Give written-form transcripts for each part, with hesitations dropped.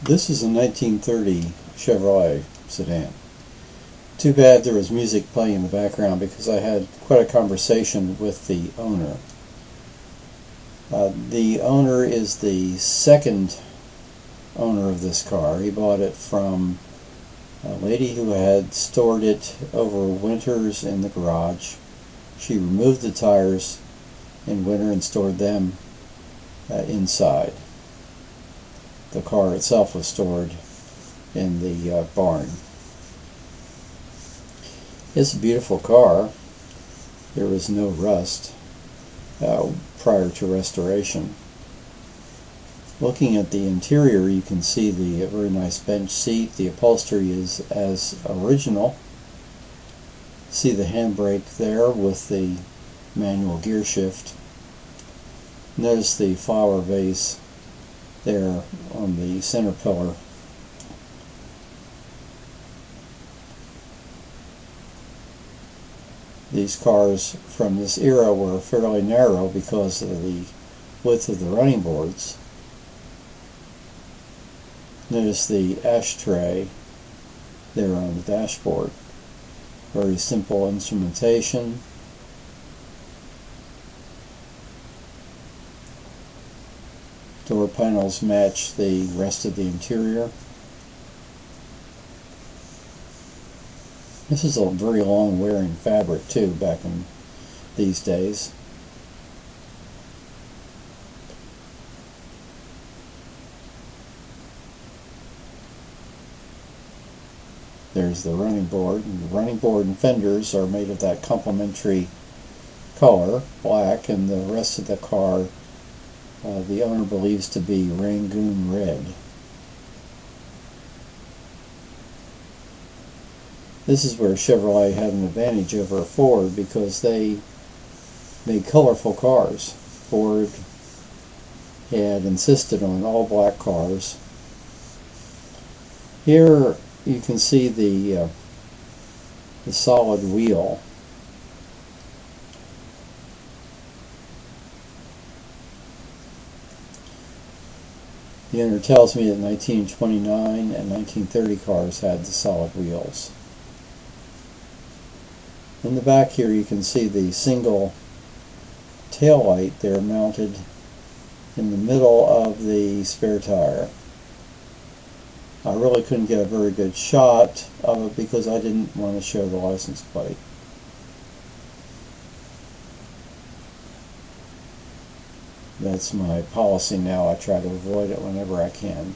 This is a 1930 Chevrolet sedan. Too bad there was music playing in the background because I had quite a conversation with the owner. The owner is the second owner of this car. He bought it from a lady who had stored it over winters in the garage. She removed the tires in winter and stored them inside. The car itself was stored in the barn. It's a beautiful car. There was no rust prior to restoration. Looking at the interior, you can see the very nice bench seat. The upholstery is as original. See the handbrake there with the manual gear shift. Notice the flower vase there on the center pillar. These cars from this era were fairly narrow because of the width of the running boards. Notice the ashtray there on the dashboard. Very simple instrumentation. Door panels match the rest of the interior. This is a very long wearing fabric too back in these days. There's the running board. And the running board and fenders are made of that complementary color, black, and the rest of the car the owner believes to be Rangoon red. This is where Chevrolet had an advantage over Ford because they made colorful cars. Ford had insisted on all black cars. Here you can see the solid wheel. The owner tells me that 1929 and 1930 cars had the solid wheels. In the back here you can see the single tail light there mounted in the middle of the spare tire. I really couldn't get a very good shot of it because I didn't want to show the license plate. That's my policy now. I try to avoid it whenever I can.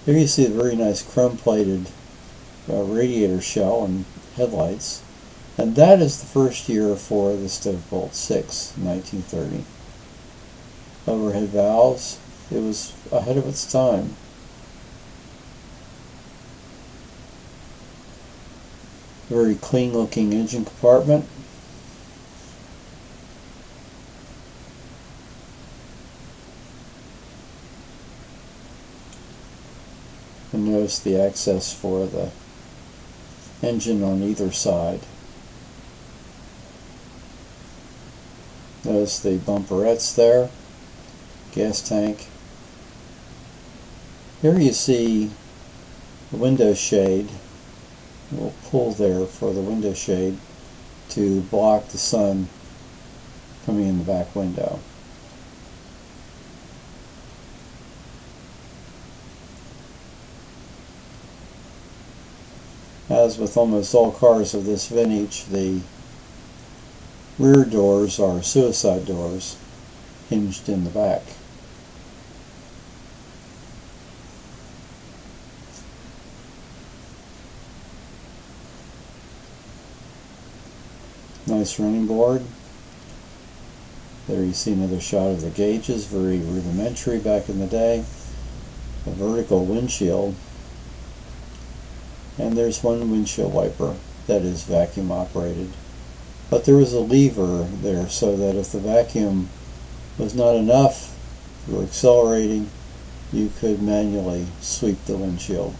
Here you see a very nice chrome-plated radiator shell and headlights. And that is the first year for the Stovebolt 6, 1930. Overhead valves. It was ahead of its time. Very clean-looking engine compartment. And notice the access for the engine on either side. Notice the bumperettes there, gas tank. Here you see the window shade. We'll pull there for the window shade to block the sun coming in the back window. As with almost all cars of this vintage, the rear doors are suicide doors hinged in the back. Nice running board. There you see another shot of the gauges, very rudimentary back in the day. A vertical windshield. And there's one windshield wiper that is vacuum operated. But there was a lever there so that if the vacuum was not enough for accelerating, you could manually sweep the windshield.